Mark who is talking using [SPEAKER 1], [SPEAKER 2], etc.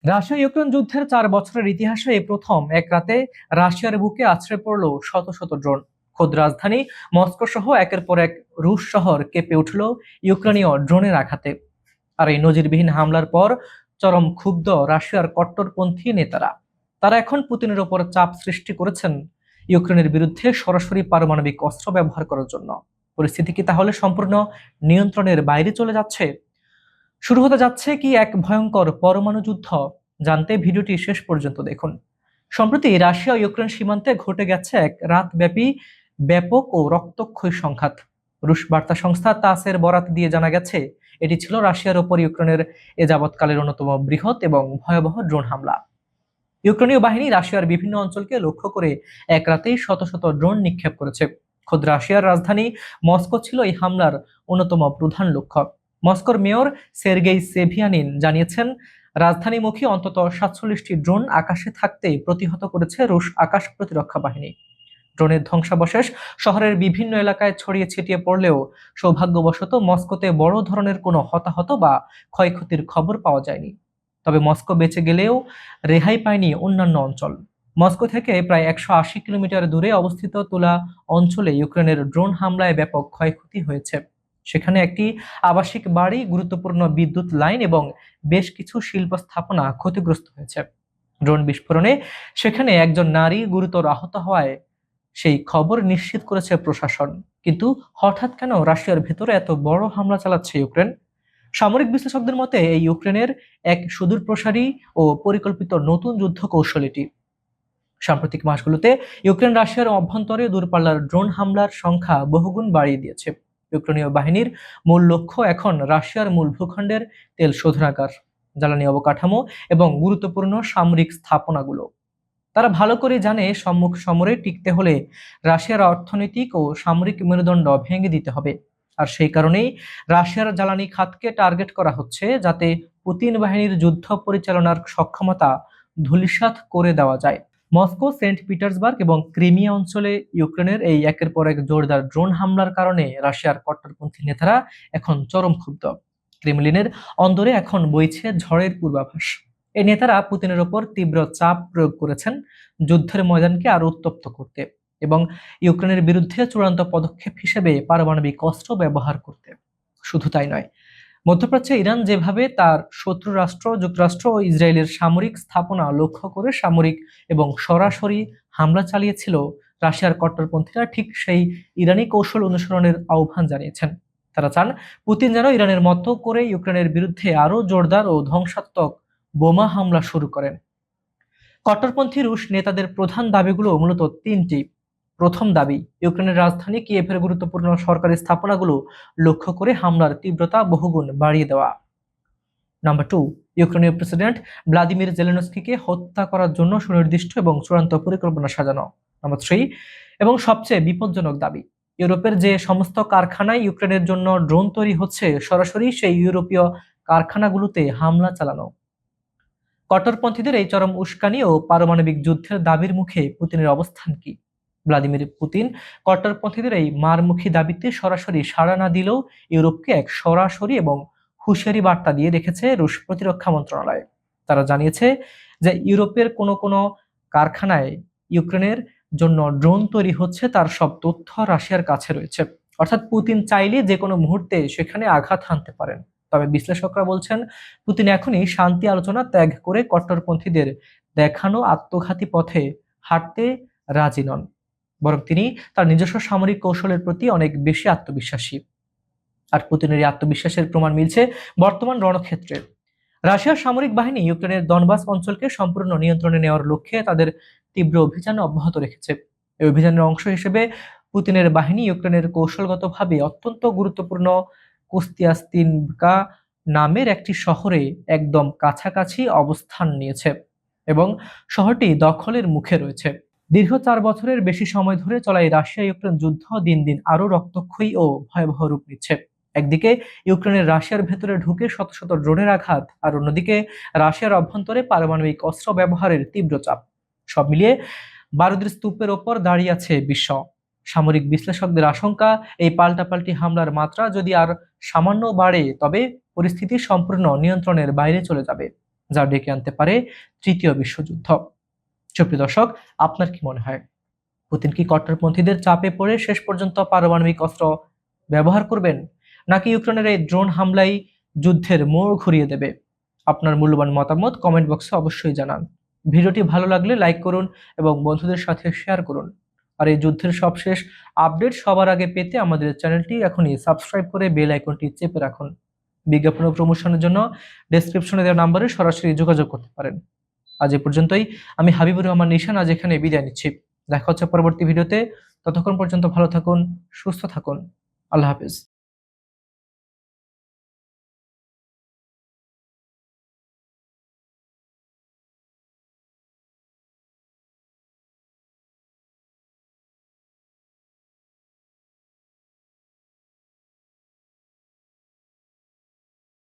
[SPEAKER 1] Russia Ukraine যুদ্ধের 4 বছরের ইতিহাসে এই প্রথম এক রাতে রাশিয়ার বুকে আছড়ে পড়ল শত শত ড্রোন। খোদ রাজধানী মস্কো সহ একের পর এক রুশ শহর কেঁপে উঠল ইউক্রেনীয় ড্রোনের আঘাতে। আর এই নজিরবিহীন হামলার পর চরম ক্ষুব্ধ রাশিয়ার কট্টরপন্থী নেতারা। তারা এখন পুতিনের ওপর চাপ সৃষ্টি করেছেন ইউক্রেনের বিরুদ্ধে সরাসরি পারমাণবিক অস্ত্র ব্যবহার করার জন্য। পরিস্থিতি কি তাহলে সম্পূর্ণ নিয়ন্ত্রণের বাইরে চলে যাচ্ছে? শুরু হতে যাচ্ছে কি এক ভয়ঙ্কর পরমাণু যুদ্ধ? জানতে ভিডিওটি শেষ পর্যন্ত দেখুন। সম্প্রতি রাশিয়া ও ইউক্রেন সীমান্তে ঘটে গেছে এক রাতব্যাপী ব্যাপক ও রক্তক্ষয়ী সংঘাত। রুশ বার্তা সংস্থা তাসের বরাত দিয়ে জানা গেছে, এটি ছিল রাশিয়ার ওপর ইউক্রেনের এ যাবৎকালের অন্যতম বৃহৎ এবং ভয়াবহ ড্রোন হামলা। ইউক্রেনীয় বাহিনী রাশিয়ার বিভিন্ন অঞ্চলকে লক্ষ্য করে এক রাতেই শত শত ড্রোন নিক্ষেপ করেছে। খোদ রাশিয়ার রাজধানী মস্কো ছিল এই হামলার অন্যতম প্রধান লক্ষ্য। মস্কোর মেয়র সের্গেই সেভিয়ানিন জানিয়েছেন, রাজধানীমুখী অন্তত 47টি ড্রোন আকাশে থাকতেই প্রতিহত করেছে রুশ আকাশ প্রতিরক্ষা বাহিনী। ড্রোনের ধ্বংসাবশেষ শহরের বিভিন্ন এলাকায় ছড়িয়ে ছিটিয়ে পড়লেও সৌভাগ্যবশত মস্কোতে বড় ধরনের কোনো হতাহত বা ক্ষয়ক্ষতির খবর পাওয়া যায়নি। তবে মস্কো বেঁচে গেলেও রেহাই পায়নি অন্যান্য অঞ্চল। মস্কো থেকে প্রায় 180 কিলোমিটার দূরে অবস্থিত তুলা অঞ্চলে ইউক্রেনের ড্রোন হামলায় ব্যাপক ক্ষয়ক্ষতি হয়েছে। সেখানে একটি আবাসিক বাড়ি, গুরুত্বপূর্ণ বিদ্যুৎ লাইন এবং বেশ কিছু শিল্প স্থাপনা ক্ষতিগ্রস্ত হয়েছে। ড্রোন বিস্ফোরণে সেখানে একজন নারী গুরুতর আহত হওয়ায় সেই খবর নিশ্চিত করেছে প্রশাসন। কিন্তু হঠাৎ কেন রাশিয়ার ভেতরে এত বড় হামলা চালাচ্ছে ইউক্রেন? সামরিক বিশ্লেষকদের মতে এই ইউক্রেনের এক সুদূরপ্রসারী ও পরিকল্পিত নতুন যুদ্ধ কৌশল এটি। সাম্প্রতিক মাসগুলোতে ইউক্রেন রাশিয়ার অভ্যন্তরে দূরপাল্লার ড্রোন হামলার সংখ্যা বহুগুণ বাড়িয়ে দিয়েছে। ইউক্রেনীয় বাহিনীর মূল লক্ষ্য এখন রাশিয়ার মূল ভূখণ্ডের তেল শোধনাগার, জ্বালানি অবকাঠামো এবং গুরুত্বপূর্ণ সামরিক স্থাপনাগুলো। তারা ভালো করে জানে সম্মুখ সমরে টিকতে হলে রাশিয়ার অর্থনৈতিক ও সামরিক মেরুদণ্ড ভেঙে দিতে হবে। আর সেই কারণেই রাশিয়ার জ্বালানি খাতকে টার্গেট করা হচ্ছে, যাতে পুতিন বাহিনীর যুদ্ধ পরিচালনার সক্ষমতা ধূলিসাৎ করে দেওয়া যায়। মস্কো, সেন্ট পিটার্সবার্গ এবং ক্রিমিয়া অঞ্চলে ইউক্রেনের এই একের পর এক জোরদার ড্রোন হামলার কারণে রাশিয়ার কট্টরপন্থী নেতারা এখন চরম ক্ষুব্ধ। ক্রেমলিনের অন্দরে এখন বইছে ঝড়ের পূর্বাভাস। এই নেতারা পুতিনের ওপর তীব্র চাপ প্রয়োগ করেছেন যুদ্ধের ময়দানকে আরো উত্তপ্ত করতে এবং ইউক্রেনের বিরুদ্ধে চূড়ান্ত পদক্ষেপ হিসেবে পারমাণবিক অস্ত্র ব্যবহার করতে। শুধু তাই নয়, মধ্যপ্রাচ্যে ইরান যেভাবে তার শত্রু রাষ্ট্র যুক্তরাষ্ট্র ও ইসরায়েলের সামরিক স্থাপনা লক্ষ্য করে সামরিক এবং সরাসরি হামলা চালিয়েছিল, রাশিয়ার কট্টরপন্থীরা ঠিক সেই ইরানি কৌশল অনুসরণের আহ্বান জানিয়েছেন। তারা চান পুতিন যেন ইরানের মতো করে ইউক্রেনের বিরুদ্ধে আরো জোরদার ও ধ্বংসাত্মক বোমা হামলা শুরু করেন। কট্টরপন্থী রুশ নেতাদের প্রধান দাবিগুলো মূলত তিনটি। প্রথম দাবি, ইউক্রেনের রাজধানী কিয়েভের গুরুত্বপূর্ণ সরকারি স্থাপনাগুলো লক্ষ্য করে হামলার তীব্রতা বহুগুণ বাড়িয়ে দেওয়া। নাম্বার 2, ইউক্রেনীয় প্রেসিডেন্ট ভ্লাদিমির জেলেনস্কিকে হত্যা করার জন্য সুনির্দিষ্ট এবং চূড়ান্ত পরিকল্পনা সাজানো। নাম্বার 3, এবং সবচেয়ে বিপজ্জনক দাবি, ইউরোপের যে সমস্ত কারখানায় ইউক্রেনের জন্য ড্রোন তৈরি হচ্ছে, সরাসরি সেই ইউরোপীয় কারখানাগুলোতে হামলা চালানো। কট্টরপন্থীদের এই চরম উস্কানি ও পারমাণবিক যুদ্ধের দাবির মুখে পুতিনের অবস্থান কি? ভ্লাদিমির পুতিন কট্টরপন্থীদের এই মারমুখী দাবিতে সরাসরি সাড়া না দিলেও ইউরোপকে এক সরাসরি এবং হুঁশিয়ারি বার্তা দিয়ে রেখেছে রুশ প্রতিরক্ষা মন্ত্রণালয়। তারা জানিয়েছে যে ইউরোপের কোনো কোনো কারখানায় ইউক্রেনের জন্য ড্রোন তৈরি হচ্ছে, তার সব তথ্য রাশিয়ার কাছে রয়েছে। অর্থাৎ পুতিন চাইলে যে কোনো মুহূর্তে সেখানে আঘাত হানতে পারেন। তবে বিশ্লেষকরা বলছেন, পুতিন এখনই শান্তি আলোচনা ত্যাগ করে কট্টরপন্থীদের দেখানো আত্মঘাতী পথে হাঁটতে রাজি নন। বরং তিনি তার নিজস্ব সামরিক কৌশলের প্রতি অনেক বেশি আত্মবিশ্বাসী। আর পুতিনের এই আত্মবিশ্বাসের প্রমাণ মিলছে বর্তমান রণক্ষেত্রে। রাশিয়ার সামরিক বাহিনী ইউক্রেনের দনবাস অঞ্চলকে সম্পূর্ণ নিয়ন্ত্রণে নেওয়ার লক্ষ্যে তাদের তীব্র অভিযান অব্যাহত রেখেছে। এই অভিযানের অংশ হিসেবে পুতিনের বাহিনী ইউক্রেনের কৌশলগতভাবে অত্যন্ত গুরুত্বপূর্ণ কুস্তিয়াস্তিনকা নামের একটি শহরে একদম কাছাকাছি অবস্থান নিয়েছে এবং শহরটি দখলের মুখে রয়েছে। দীর্ঘ 4 বছরের বেশি সময় ধরে চলা এই রাশিয়া ইউক্রেন যুদ্ধ দিন দিন আরো রক্তক্ষয়ী ও ভয়াবহ রূপ নিচ্ছে। একদিকে ইউক্রেনের রাশিয়ার ভেতরে ঢুকে শত শত ড্রোনের আঘাত, আর অন্যদিকে রাশিয়ার অভ্যন্তরে পারমাণবিক অস্ত্র ব্যবহারের তীব্র চাপ। সব মিলিয়ে বারুদের স্তূপের ওপর দাঁড়িয়ে আছে বিশ্ব। সামরিক বিশ্লেষকদের আশঙ্কা, এই পাল্টাপাল্টি হামলার মাত্রা যদি আর সামান্য বাড়ে, তবে পরিস্থিতি সম্পূর্ণ নিয়ন্ত্রণের বাইরে চলে যাবে। যা ডেকে আনতে পারে তৃতীয় বিশ্বযুদ্ধ। সুপ্রিয় দর্শক, আপনার কি মনে হয়, পুতিন কি কট্টরপন্থীদের চাপে পড়ে শেষ পর্যন্ত পারমাণবিক অস্ত্র ব্যবহার করবেন, নাকি ইউক্রেনের এই ড্রোন হামলাই যুদ্ধের মোড় ঘুরিয়ে দেবে? আপনার মূল্যবান মতামত কমেন্ট বক্সে অবশ্যই জানান। ভিডিওটি ভালো লাগলে লাইক করুন এবং বন্ধুদের সাথে শেয়ার করুন। আর এই যুদ্ধের সবশেষ আপডেট সবার আগে পেতে আমাদের চ্যানেলটি এখনই সাবস্ক্রাইব করে বেল আইকনটি চেপে রাখুন। বিজ্ঞাপন ও প্রমোশনের জন্য ডেসক্রিপশনে দেওয়া নম্বরে সরাসরি যোগাযোগ করতে পারেন। আজ এ পর্যন্তই। আমি হাবিবুর রহমান নিশান আজ এখানে বিদায় নিচ্ছি। দেখা হচ্ছে পরবর্তী ভিডিওতে। ততক্ষণ পর্যন্ত ভালো থাকুন, সুস্থ থাকুন। আল্লাহ হাফেজ।